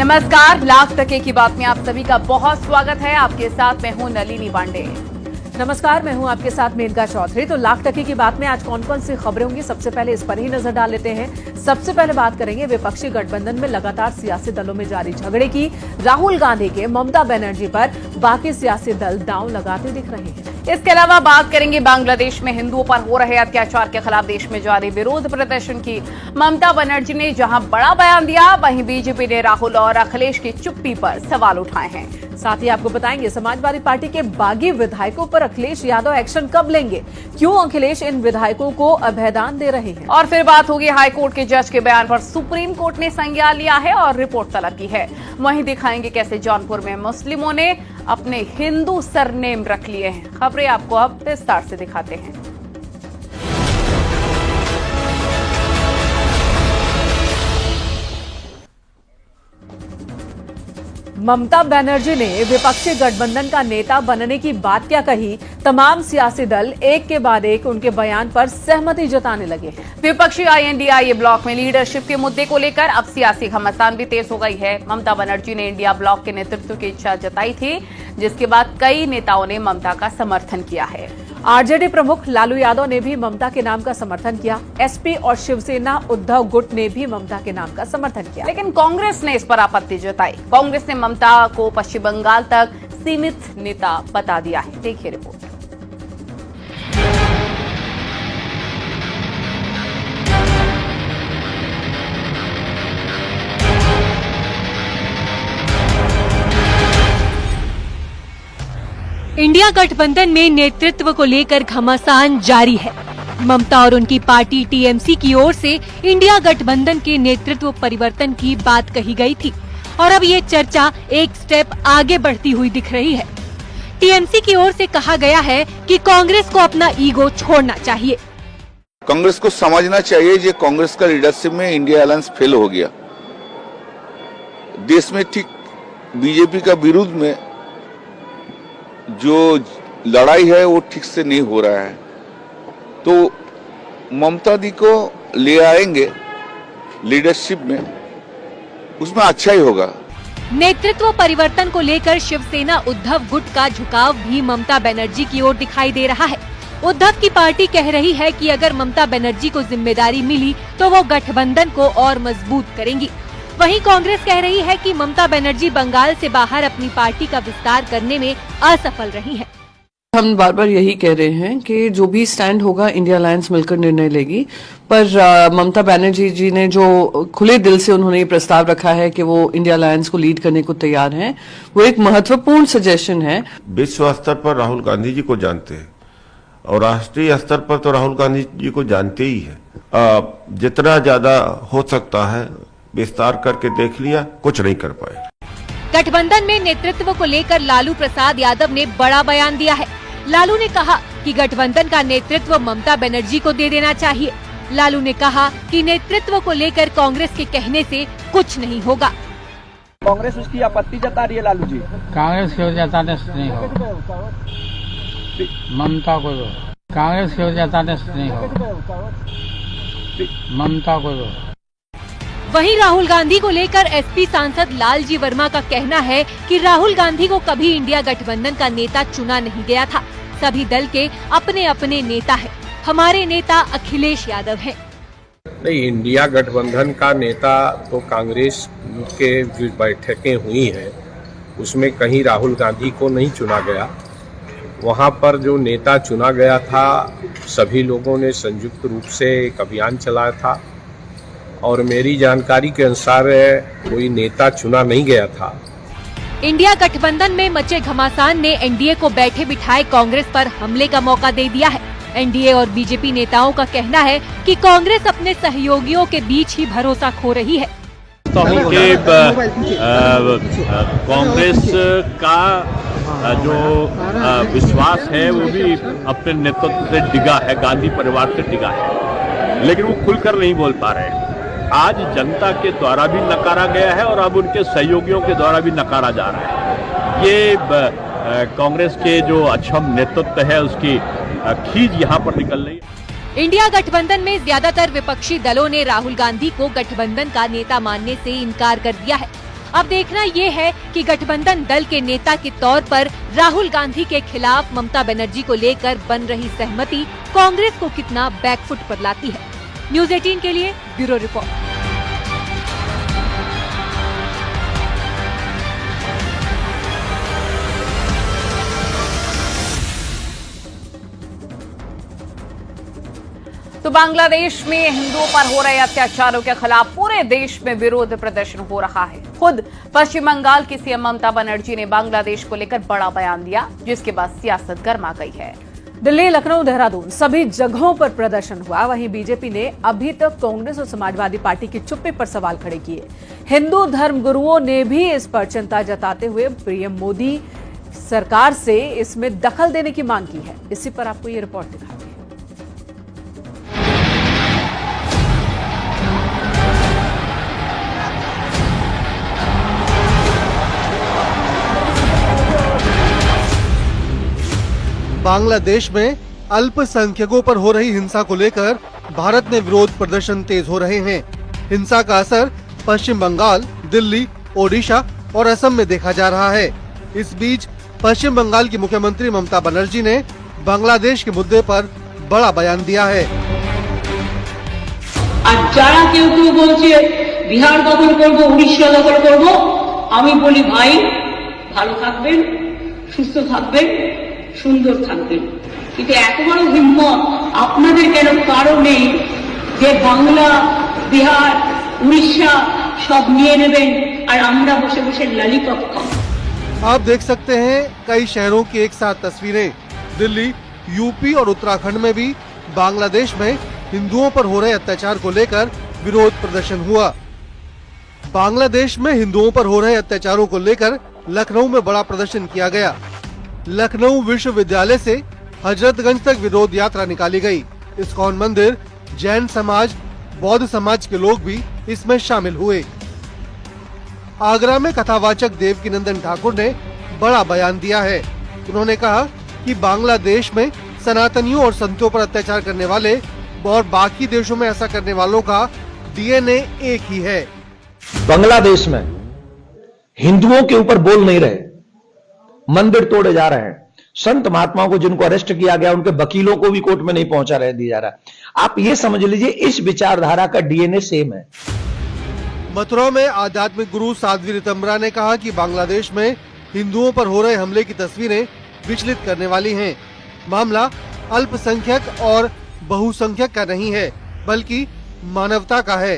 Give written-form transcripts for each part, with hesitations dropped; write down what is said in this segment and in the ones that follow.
नमस्कार, लाख टके की बात में आप सभी का बहुत स्वागत है। आपके साथ मैं हूं नलिनी पांडे। नमस्कार, मैं हूं आपके साथ मेनका चौधरी। तो लाख टके की बात में आज कौन कौन सी खबरें होंगी, सबसे पहले इस पर ही नजर डाल लेते हैं। सबसे पहले बात करेंगे विपक्षी गठबंधन में लगातार सियासी दलों में जारी झगड़े की। राहुल गांधी के ममता बनर्जी पर बाकी सियासी दल दांव लगाते दिख रहे हैं। इसके अलावा बात करेंगे बांग्लादेश में हिंदुओं पर हो रहे अत्याचार के खिलाफ देश में जारी विरोध प्रदर्शन की। ममता बनर्जी ने जहां बड़ा बयान दिया, वहीं बीजेपी ने राहुल और अखिलेश की चुप्पी पर सवाल उठाए हैं। साथ ही आपको बताएंगे समाजवादी पार्टी के बागी विधायकों पर अखिलेश यादव एक्शन कब लेंगे, क्यों अखिलेश इन विधायकों को अभयदान दे रहे हैं। और फिर बात होगी हाईकोर्ट के जज के बयान पर सुप्रीम कोर्ट ने संज्ञान लिया है और रिपोर्ट तलब की है। वहीं दिखाएंगे कैसे जौनपुर में मुस्लिमों ने अपने हिंदू सरनेम रख लिए हैं। खबरें आपको अब विस्तार से दिखाते हैं। ममता बनर्जी ने विपक्षी गठबंधन का नेता बनने की बात क्या कही, तमाम सियासी दल एक के बाद एक उनके बयान पर सहमति जताने लगे। विपक्षी INDIA ब्लॉक में लीडरशिप के मुद्दे को लेकर अब सियासी घमासान भी तेज हो गई है। ममता बनर्जी ने इंडिया ब्लॉक के नेतृत्व की इच्छा जताई थी, जिसके बाद कई नेताओं ने ममता का समर्थन किया है। आरजेडी प्रमुख लालू यादव ने भी ममता के नाम का समर्थन किया। एसपी और शिवसेना उद्धव गुट ने भी ममता के नाम का समर्थन किया, लेकिन कांग्रेस ने इस पर आपत्ति जताई। कांग्रेस ने ममता को पश्चिम बंगाल तक सीमित नेता बता दिया है। देखिए रिपोर्ट। इंडिया गठबंधन में नेतृत्व को लेकर घमासान जारी है। ममता और उनकी पार्टी टीएमसी की ओर से इंडिया गठबंधन के नेतृत्व परिवर्तन की बात कही गई थी और अब ये चर्चा एक स्टेप आगे बढ़ती हुई दिख रही है। टीएमसी की ओर से कहा गया है कि कांग्रेस को अपना ईगो छोड़ना चाहिए। कांग्रेस को समझना चाहिए कि कांग्रेस का लीडरशिप में इंडिया अलायंस फेल हो गया। देश में ठीक बीजेपी का विरुद्ध में जो लड़ाई है वो ठीक से नहीं हो रहा है, तो ममता दी को ले आएंगे लीडरशिप में, उसमें अच्छा ही होगा। नेतृत्व परिवर्तन को लेकर शिवसेना उद्धव गुट का झुकाव भी ममता बनर्जी की ओर दिखाई दे रहा है। उद्धव की पार्टी कह रही है कि अगर ममता बनर्जी को जिम्मेदारी मिली तो वो गठबंधन को और मजबूत करेंगी। वहीं कांग्रेस कह रही है कि ममता बनर्जी बंगाल से बाहर अपनी पार्टी का विस्तार करने में असफल रही हैं। हम बार बार यही कह रहे हैं कि जो भी स्टैंड होगा इंडिया अलायंस मिलकर निर्णय लेगी, पर ममता बनर्जी जी ने जो खुले दिल से उन्होंने ये प्रस्ताव रखा है कि वो इंडिया अलायंस को लीड करने को तैयार हैं, वो एक महत्वपूर्ण सजेशन है। विश्व स्तर पर राहुल गांधी जी को जानते हैं और राष्ट्रीय स्तर पर तो राहुल गांधी जी को जानते ही है। जितना ज्यादा हो सकता है विस्तार करके देख लिया, कुछ नहीं कर पाए। गठबंधन में नेतृत्व को लेकर लालू प्रसाद यादव ने बड़ा बयान दिया है। लालू ने कहा कि गठबंधन का नेतृत्व ममता बनर्जी को दे देना चाहिए। लालू ने कहा कि नेतृत्व को लेकर कांग्रेस के कहने से कुछ नहीं होगा। कांग्रेस उसकी आपत्ति जता रही है। लालू जी कांग्रेस की ओर जताने से नहीं होगा, ममता को दो। कांग्रेस की ओर जताने से नहीं होगा, ममता को दो। वहीं राहुल गांधी को लेकर एसपी सांसद लालजी वर्मा का कहना है कि राहुल गांधी को कभी इंडिया गठबंधन का नेता चुना नहीं गया था। सभी दल के अपने अपने नेता हैं। हमारे नेता अखिलेश यादव हैं। नहीं, इंडिया गठबंधन का नेता तो कांग्रेस के जो बैठकें हुई हैं उसमें कहीं राहुल गांधी को नहीं चुना गया। वहाँ पर जो नेता चुना गया था, सभी लोगों ने संयुक्त रूप से एक अभियान चलाया था और मेरी जानकारी के अनुसार कोई नेता चुना नहीं गया था। इंडिया गठबंधन में मचे घमासान ने एनडीए को बैठे बिठाए कांग्रेस पर हमले का मौका दे दिया है। एनडीए और बीजेपी नेताओं का कहना है कि कांग्रेस अपने सहयोगियों के बीच ही भरोसा खो रही है। कांग्रेस का जो विश्वास है वो भी अपने नेतृत्व से डिगा है, गांधी परिवार से डिगा है, लेकिन वो खुलकर नहीं बोल पा रहे हैं। आज जनता के द्वारा भी नकारा गया है और अब उनके सहयोगियों के द्वारा भी नकारा जा रहा है। ये कांग्रेस के जो अक्षम नेतृत्व है उसकी खीज यहाँ पर निकल रही है। इंडिया गठबंधन में ज्यादातर विपक्षी दलों ने राहुल गांधी को गठबंधन का नेता मानने से इनकार कर दिया है। अब देखना ये है कि गठबंधन दल के नेता के तौर पर राहुल गांधी के खिलाफ ममता बनर्जी को लेकर बन रही सहमति कांग्रेस को कितना बैकफुट पर लाती है। न्यूज़ 18 के लिए ब्यूरो रिपोर्ट। तो बांग्लादेश में हिंदुओं पर हो रहे अत्याचारों के खिलाफ पूरे देश में विरोध प्रदर्शन हो रहा है। खुद पश्चिम बंगाल की सीएम ममता बनर्जी ने बांग्लादेश को लेकर बड़ा बयान दिया, जिसके बाद सियासत गर्मा गई है। दिल्ली, लखनऊ, देहरादून सभी जगहों पर प्रदर्शन हुआ। वहीं बीजेपी ने अभी तक कांग्रेस और समाजवादी पार्टी की चुप्पी पर सवाल खड़े किए। हिंदू धर्मगुरुओं ने भी इस पर चिंता जताते हुए पीएम मोदी सरकार से इसमें दखल देने की मांग की है। इसी पर आपको ये रिपोर्ट दिखाते हैं। बांग्लादेश में अल्पसंख्यकों पर हो रही हिंसा को लेकर भारत में विरोध प्रदर्शन तेज हो रहे हैं। हिंसा का असर पश्चिम बंगाल, दिल्ली, ओडिशा और असम में देखा जा रहा है। इस बीच पश्चिम बंगाल की मुख्यमंत्री ममता बनर्जी ने बांग्लादेश के मुद्दे पर बड़ा बयान दिया है। आज যারা কেউ কেউ বলছে বিহার দখল করব, উড়িষ্যা দখল করব, আমি বলি ভাই ভালো থাকবেন, সুস্থ থাকবেন, সুন্দর থাকবেন। কিন্তু এত বড় হিম্মত আপনাদের কেন কারো নেই যে বাংলা, বিহার, উড়িষ্যা সব নিয়ে নেবেন আর আমরা বসে বসে ললিপপ খাবো। आप देख सकते हैं कई शहरों की एक साथ तस्वीरें। दिल्ली, यूपी और उत्तराखंड में भी बांग्लादेश में हिंदुओं पर हो रहे अत्याचार को लेकर विरोध प्रदर्शन हुआ। बांग्लादेश में हिंदुओं पर हो रहे अत्याचारों को लेकर लखनऊ में बड़ा प्रदर्शन किया गया। लखनऊ विश्वविद्यालय से हजरतगंज तक विरोध यात्रा निकाली गई। इस्कॉन मंदिर, जैन समाज, बौद्ध समाज के लोग भी इसमें शामिल हुए। आगरा में कथावाचक देवकीनंदन ठाकुर ने बड़ा बयान दिया है। उन्होंने कहा कि बांग्लादेश में सनातनियों और संतों पर अत्याचार करने वाले और बाकी देशों में ऐसा करने वालों का डीएनए एक ही है। बांग्लादेश में हिंदुओं के ऊपर बोल नहीं रहे, मंदिर तोड़े जा रहे हैं। संत महात्माओं को जिनको अरेस्ट किया गया उनके वकीलों को भी कोर्ट में नहीं पहुंचा रहे दिया जा रहा है। आप ये समझ लीजिए इस विचारधारा का डीएनए सेम है। मथुरा में आध्यात्मिक गुरु साध्वी रितंबरा ने कहा कि बांग्लादेश में हिंदुओं पर हो रहे हमले की तस्वीरें विचलित करने वाली हैं। मामला अल्पसंख्यक और बहुसंख्यक का नहीं है, बल्कि मानवता का है।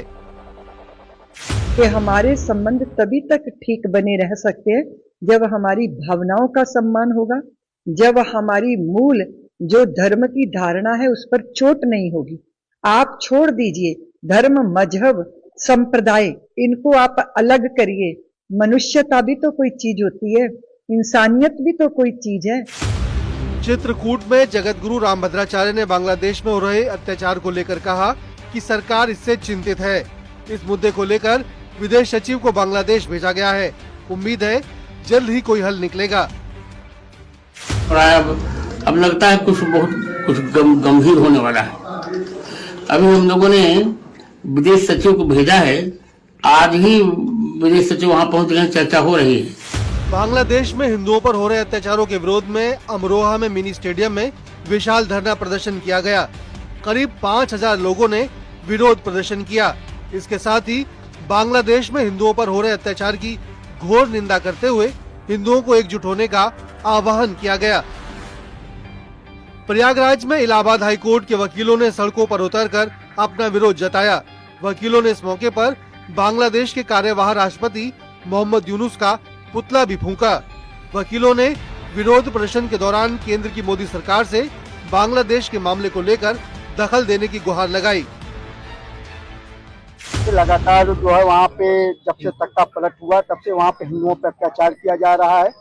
कि हमारे संबंध तभी तक ठीक बने रह सकते हैं जब हमारी भावनाओं का सम्मान होगा, जब हमारी मूल जो धर्म की धारणा है उस पर चोट नहीं होगी। आप छोड़ दीजिए धर्म, मजहब, संप्रदाय, इनको आप अलग करिए। मनुष्यता भी तो कोई चीज होती है, इंसानियत भी तो कोई चीज है। चित्रकूट में जगत गुरु रामभद्राचार्य ने बांग्लादेश में हो रहे अत्याचार को लेकर कहा कि सरकार इससे चिंतित है। इस मुद्दे को लेकर विदेश सचिव को बांग्लादेश भेजा गया है। उम्मीद है जल्द ही कोई हल निकलेगा। अब लगता है कुछ गंभीर होने वाला है। अभी हम लोगों ने विदेश सचिव को भेजा है, आज ही विदेश सचिव वहां पहुंच गए, चर्चा हो रही है। बांग्लादेश में हिंदुओं पर हो रहे अत्याचारों के विरोध में अमरोहा में मिनी स्टेडियम में विशाल धरना प्रदर्शन किया गया। करीब 5000 लोगों ने विरोध प्रदर्शन किया। इसके साथ ही बांग्लादेश में हिंदुओं पर हो रहे अत्याचार की घोर निंदा करते हुए हिंदुओं को एकजुट होने का आह्वान किया गया। प्रयागराज में इलाहाबाद हाईकोर्ट के वकीलों ने सड़कों पर उतरकर अपना विरोध जताया। वकीलों ने इस मौके पर बांग्लादेश के कार्यवाहक राष्ट्रपति मोहम्मद यूनुस का पुतला भी फूंका। वकीलों ने विरोध प्रदर्शन के दौरान केंद्र की मोदी सरकार से बांग्लादेश के मामले को लेकर दखल देने की गुहार लगाई। लगातार जो है वहाँ पे जब से तख्ता पलट हुआ तब से वहाँ पे हिंदुओं पर अत्याचार किया जा रहा है,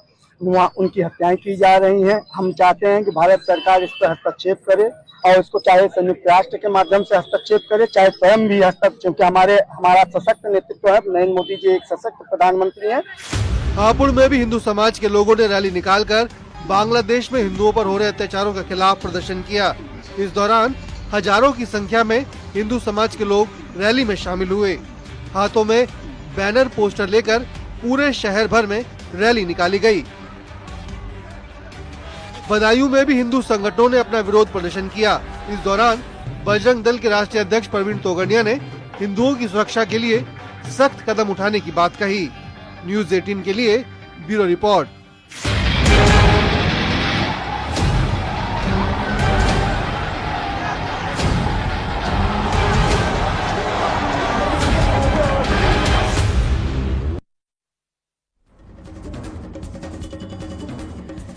वहाँ उनकी हत्याएं की जा रही हैं। हम चाहते हैं कि भारत सरकार इस पर हस्तक्षेप करे और इसको चाहे संयुक्त राष्ट्र के माध्यम से हस्तक्षेप करे, चाहे स्वयं भी हस्तक्षेप, क्योंकि हमारा सशक्त नेतृत्व है। नरेंद्र मोदी जी एक सशक्त प्रधानमंत्री हैं। हापुड़ में भी हिंदू समाज के लोगों ने रैली निकालकर बांग्लादेश में हिंदुओं पर हो रहे अत्याचारों के खिलाफ प्रदर्शन किया। इस दौरान हजारों की संख्या में हिंदू समाज के लोग रैली में शामिल हुए। हाथों में बैनर पोस्टर लेकर पूरे शहर भर में रैली निकाली गई। बदायूं में भी हिंदू संगठनों ने अपना विरोध प्रदर्शन किया। इस दौरान बजरंग दल के राष्ट्रीय अध्यक्ष प्रवीण तोगड़िया ने हिंदुओं की सुरक्षा के लिए सख्त कदम उठाने की बात कही। न्यूज़ 18 के लिए ब्यूरो रिपोर्ट।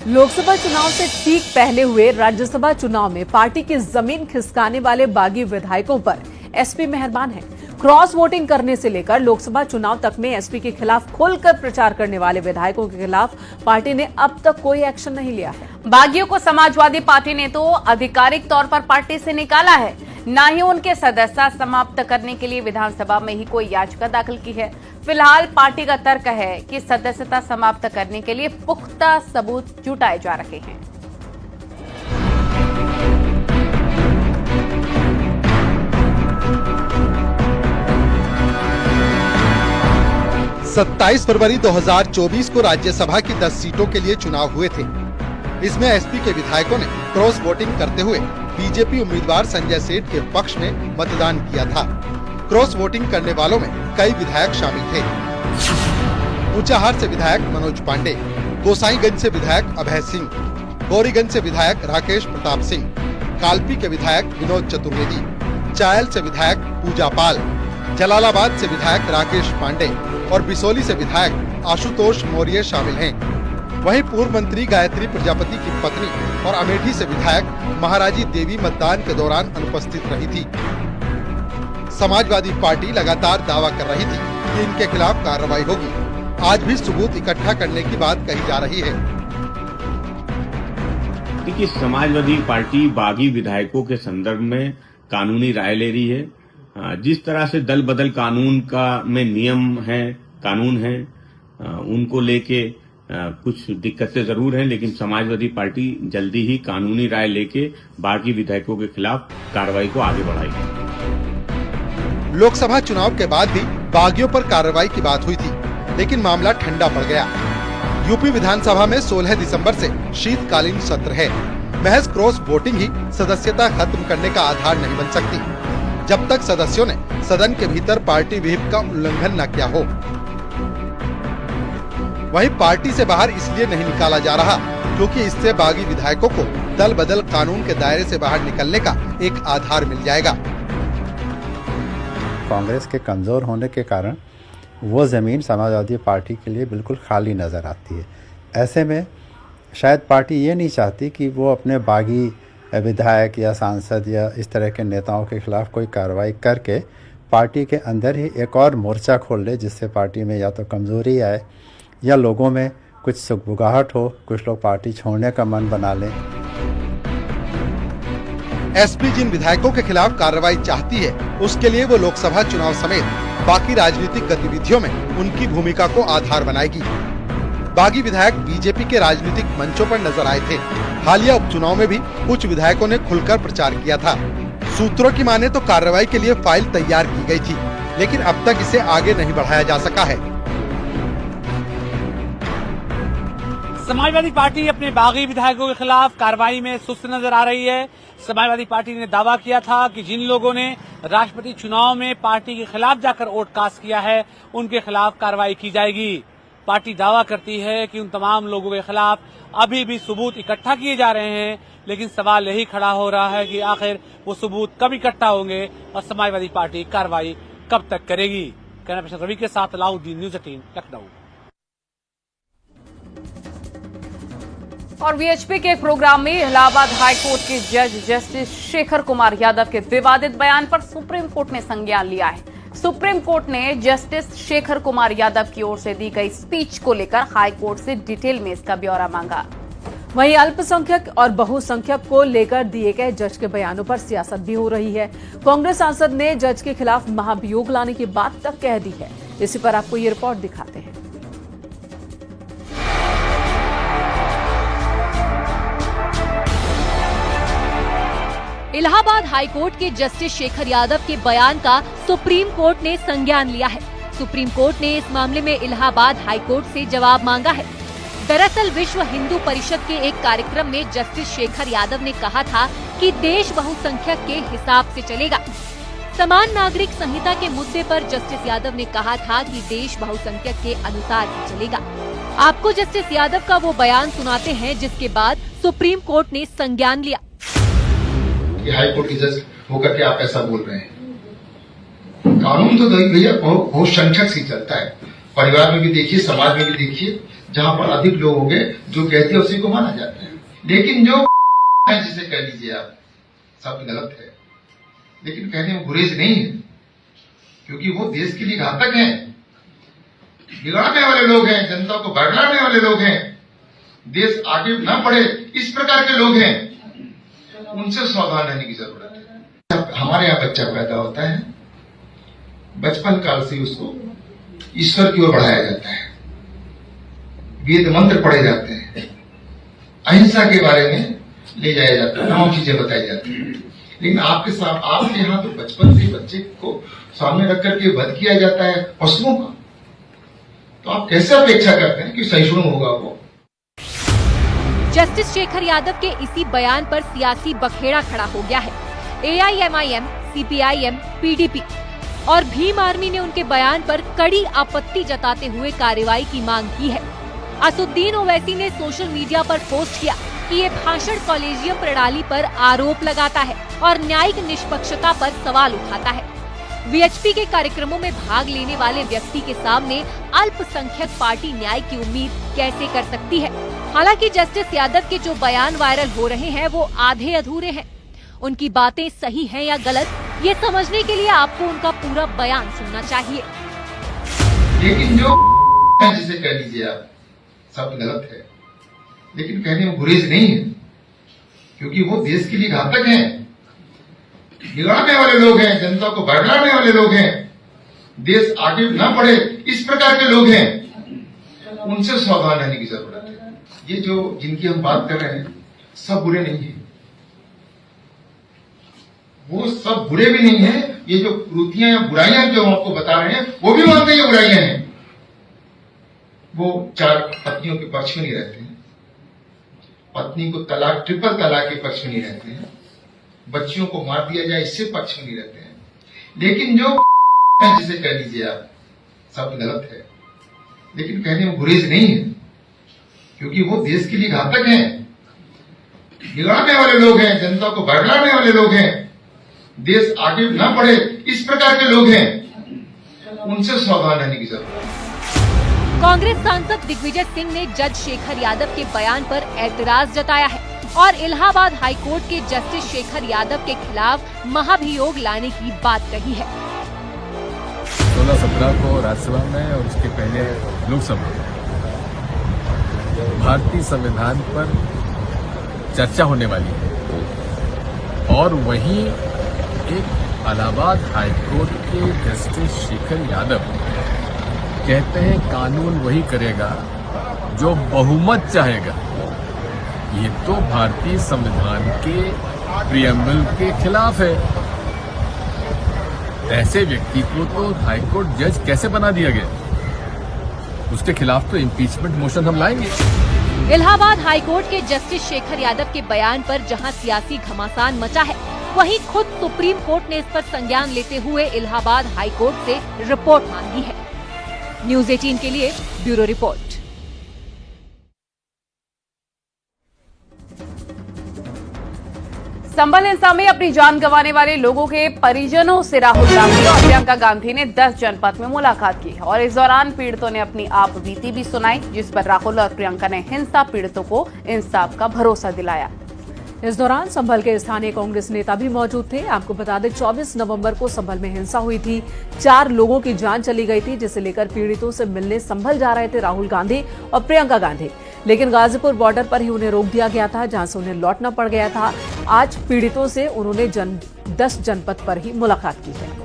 लोकसभा चुनाव से ठीक पहले हुए राज्यसभा चुनाव में पार्टी की जमीन खिसकाने वाले बागी विधायकों पर एसपी मेहरबान है। क्रॉस वोटिंग करने से लेकर लोकसभा चुनाव तक में एसपी के खिलाफ खुलकर प्रचार करने वाले विधायकों के खिलाफ पार्टी ने अब तक कोई एक्शन नहीं लिया है। बागियों को समाजवादी पार्टी ने तो आधिकारिक तौर पर पार्टी से निकाला है, न ही उनके सदस्यता समाप्त करने के लिए विधानसभा में ही कोई याचिका दाखिल की है। फिलहाल पार्टी का तर्क है कि सदस्यता समाप्त करने के लिए पुख्ता सबूत जुटाए जा रहे हैं। 27 फरवरी 2024 को राज्यसभा की 10 सीटों के लिए चुनाव हुए थे। इसमें एसपी के विधायकों ने क्रॉस वोटिंग करते हुए बीजेपी उम्मीदवार संजय सेठ के पक्ष में मतदान किया था। क्रॉस वोटिंग करने वालों में कई विधायक शामिल थे। ऊंचाहार से विधायक मनोज पांडे, गोसाईगंज से विधायक अभय सिंह, गौरीगंज से विधायक राकेश प्रताप सिंह, कालपी के विधायक विनोद चतुर्वेदी, चायल से विधायक पूजा पाल, जलालाबाद से विधायक राकेश पांडे और बिसोली से विधायक आशुतोष मौर्य शामिल हैं। वहीं पूर्व मंत्री गायत्री प्रजापति की पत्नी और अमेठी से विधायक महाराजी देवी मतदान के दौरान अनुपस्थित रही थी। समाजवादी पार्टी लगातार दावा कर रही थी कि इनके खिलाफ कार्रवाई होगी। आज भी सबूत इकट्ठा करने की बात कही जा रही है। देखिए, समाजवादी पार्टी बागी विधायकों के संदर्भ में कानूनी राय ले रही है। जिस तरह से दल बदल कानून का में नियम है, कानून है, उनको लेके कुछ दिक्कतें जरूर हैं, लेकिन समाजवादी पार्टी जल्दी ही कानूनी राय लेके बागी विधायकों के खिलाफ कार्रवाई को आगे बढ़ाएगी। लोकसभा चुनाव के बाद भी बागियों पर कार्रवाई की बात हुई थी, लेकिन मामला ठंडा पड़ गया। यूपी विधानसभा में 16 दिसंबर से शीतकालीन सत्र है। महज क्रॉस वोटिंग ही सदस्यता खत्म करने का आधार नहीं बन सकती, जब तक सदस्यों ने सदन के भीतर पार्टी व्हिप का उल्लंघन न किया हो। वहीं पार्टी से बाहर इसलिए नहीं निकाला जा रहा क्योंकि इससे बागी विधायकों को दल बदल कानून के दायरे से बाहर निकलने का एक आधार मिल जाएगा। कांग्रेस के कमजोर होने के कारण वो जमीन समाजवादी पार्टी के लिए बिल्कुल खाली नजर आती है। ऐसे में शायद पार्टी ये नहीं चाहती कि वो अपने बागी विधायक या सांसद या इस तरह के नेताओं के खिलाफ कोई कार्रवाई करके पार्टी के अंदर ही एक और मोर्चा खोल ले, जिससे पार्टी में या तो कमजोरी आए या लोगों में कुछ सुगबुगाहट हो, कुछ लोग पार्टी छोड़ने का मन बना लें। एसपी जिन विधायकों के खिलाफ कार्रवाई चाहती है, उसके लिए वो लोकसभा चुनाव समेत बाकी राजनीतिक गतिविधियों में उनकी भूमिका को आधार बनाएगी। बागी विधायक बीजेपी के राजनीतिक मंचों पर नजर आए थे। हालिया उपचुनाव में भी कुछ विधायकों ने खुलकर प्रचार किया था। सूत्रों की माने तो कार्रवाई के लिए फाइल तैयार की गई थी, लेकिन अब तक इसे आगे नहीं बढ़ाया जा सका है। समाजवादी पार्टी अपने बागी विधायकों के खिलाफ कार्रवाई में सुस्त नजर आ रही है। समाजवादी पार्टी ने दावा किया था कि जिन लोगों ने राष्ट्रपति चुनाव में पार्टी के खिलाफ जाकर वोट कास्ट किया है, उनके खिलाफ कार्रवाई की जाएगी। पार्टी दावा करती है कि उन तमाम लोगों के खिलाफ अभी भी सबूत इकट्ठा किए जा रहे हैं, लेकिन सवाल यही खड़ा हो रहा है कि आखिर वो सबूत कब इकट्ठा होंगे और समाजवादी पार्टी कार्रवाई कब तक करेगी। कैमरा पर्सन रवि के साथ अलाउद्दीन, न्यूज़ 18 लखनऊ। और वीएचपी के एक प्रोग्राम में इलाहाबाद हाई कोर्ट के जज जस्टिस शेखर कुमार यादव के विवादित बयान पर सुप्रीम कोर्ट ने संज्ञान लिया है। सुप्रीम कोर्ट ने जस्टिस शेखर कुमार यादव की ओर से दी गई स्पीच को लेकर हाई कोर्ट से डिटेल में इसका ब्यौरा मांगा। वहीं अल्पसंख्यक और बहुसंख्यक को लेकर दिए गए जज के बयानों पर सियासत भी हो रही है। कांग्रेस सांसद ने जज के खिलाफ महाभियोग लाने की बात तक कह दी है। इसी पर आपको ये रिपोर्ट दिखाते हैं। इलाहाबाद हाई कोर्ट के जस्टिस शेखर यादव के बयान का सुप्रीम कोर्ट ने संज्ञान लिया है। सुप्रीम कोर्ट ने इस मामले में इलाहाबाद हाई कोर्ट से जवाब मांगा है। दरअसल विश्व हिंदू परिषद के एक कार्यक्रम में जस्टिस शेखर यादव ने कहा था कि देश बहुसंख्यक के हिसाब से चलेगा। समान नागरिक संहिता के मुद्दे पर जस्टिस यादव ने कहा था कि देश बहुसंख्यक के अनुसार ही चलेगा। आपको जस्टिस यादव का वो बयान सुनाते हैं जिसके बाद सुप्रीम कोर्ट ने संज्ञान लिया। हाई कोर्ट के जज होकर के आप ऐसा बोल रहे हैं। कानून तो भैया बहुत संख्यक से चलता है। परिवार में भी देखिए, समाज में भी देखिए, जहां पर अधिक लोग होंगे जो कहते हैं उसी को माना जाता है। लेकिन जो है जिसे कह लीजिए आप, सब गलत है, लेकिन कहने में गुरेज नहीं है, क्योंकि वो देश के लिए घातक हैं, बिगाड़ने वाले लोग हैं, जनता को बरगलाने वाले लोग हैं, देश आगे न बढ़े इस प्रकार के लोग हैं। उनसे सावधान रहने की जरूरत है। हमारे यहाँ बच्चा पैदा होता है, बचपन काल से उसको ईश्वर की ओर बढ़ाया जाता है, वेद मंत्र पढ़े जाते हैं, अहिंसा के बारे में ले जाया जाता है, तमाम चीजें बताई जाती हैं। लेकिन आपके यहाँ तो बचपन से बच्चे को सामने रख करके वध किया जाता है पशुओं का, तो आप कैसे अपेक्षा करते हैं कि सहिष्णु होगा वो? जस्टिस शेखर यादव के इसी बयान पर सियासी बखेड़ा खड़ा हो गया है। AIMIM, CPIM, PDP और भीम आर्मी ने उनके बयान पर कड़ी आपत्ति जताते हुए कार्रवाई की मांग की है। असुद्दीन ओवैसी ने सोशल मीडिया पर पोस्ट किया कि ये भाषण कॉलेजियम प्रणाली पर आरोप लगाता है और न्यायिक निष्पक्षता पर सवाल उठाता है। VHP के कार्यक्रमों में भाग लेने वाले व्यक्ति के सामने अल्पसंख्यक पार्टी न्याय की उम्मीद कैसे कर सकती है? हालांकि जस्टिस यादव के जो बयान वायरल हो रहे हैं वो आधे अधूरे हैं। उनकी बातें सही हैं या गलत, ये समझने के लिए आपको उनका पूरा बयान सुनना चाहिए। लेकिन जो जिसे कह लीजिए आप, सब गलत है, लेकिन कहने में गुरेज नहीं है, क्योंकि वो देश के लिए घातक हैं, बिगाड़ने वाले लोग हैं, जनता को बरगलाने वाले लोग हैं, देश आगे न बढ़े इस प्रकार के लोग हैं। उनसे सावधान रहने की जरूरत है। ये जो जिनकी हम बात कर रहे हैं सब बुरे नहीं है, वो सब बुरे भी नहीं है। ये जो कृतियां या बुराइयां जो हम आपको बता रहे हैं वो भी मानते हैं ये बुराइयां हैं। वो 4 पत्नियों के पक्ष में नहीं रहते हैं, पत्नी को तलाक, ट्रिपल तलाक के पक्ष में नहीं रहते हैं, बच्चियों को मार दिया जाए इससे पक्ष में नहीं रहते हैं। लेकिन जो जिसे कह लीजिए आप, सब गलत है, लेकिन कहने में गुरेज नहीं है, क्योंकि वो देश के लिए घातक हैं, बिगाड़ने वाले लोग हैं, जनता को बरगलाने वाले लोग हैं, देश आगे न बढ़े इस प्रकार के लोग हैं। उनसे सावधान रहने की जरूरत है। कांग्रेस सांसद दिग्विजय सिंह ने जज शेखर यादव के बयान पर ऐतराज जताया है और इलाहाबाद हाई कोर्ट के जस्टिस शेखर यादव के खिलाफ महाभियोग लाने की बात कही है। 16-17 को राज्यसभा में और उसके पहले लोकसभा में भारतीय संविधान पर चर्चा होने वाली है और वहीं एक इलाहाबाद हाई कोर्ट के जस्टिस शेखर यादव कहते हैं कानून वही करेगा जो बहुमत चाहेगा। ये तो भारतीय संविधान के प्रियम्बल के खिलाफ है। ऐसे व्यक्ति को तो हाई कोर्ट जज कैसे बना दिया गया? उसके खिलाफ तो इम्पीचमेंट मोशन हम लाएंगे। इलाहाबाद हाई कोर्ट के जस्टिस शेखर यादव के बयान पर जहां सियासी घमासान मचा है, वहीं खुद सुप्रीम कोर्ट ने इस पर संज्ञान लेते हुए इलाहाबाद हाई कोर्ट से रिपोर्ट मांगी है। न्यूज़ 18 के लिए ब्यूरो रिपोर्ट। संभल हिंसा में अपनी जान गंवाने वाले लोगों के परिजनों से राहुल गांधी और प्रियंका गांधी ने 10 जनपद में मुलाकात की और इस दौरान पीड़ितों ने अपनी आप बीती भी सुनाई, जिस पर राहुल और प्रियंका ने हिंसा पीड़ितों को इंसाफ का भरोसा दिलाया। इस दौरान संभल के स्थानीय कांग्रेस नेता भी मौजूद थे। आपको बता दें 24 नवंबर को संभल में हिंसा हुई थी, 4 लोगों की जान चली गई थी, जिसे लेकर पीड़ितों से मिलने संभल जा रहे थे राहुल गांधी और प्रियंका गांधी, लेकिन गाजीपुर बॉर्डर पर ही उन्हें रोक दिया गया था, जहां से उन्हें लौटना पड़ गया था। आज पीड़ितों से उन्होंने 10 जनपद पर ही मुलाकात की है।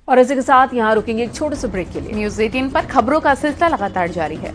और इसी के साथ यहां रुकेंगे एक छोटे से ब्रेक के लिए। न्यूज़ 18 पर खबरों का सिलसिला लगातार जारी है।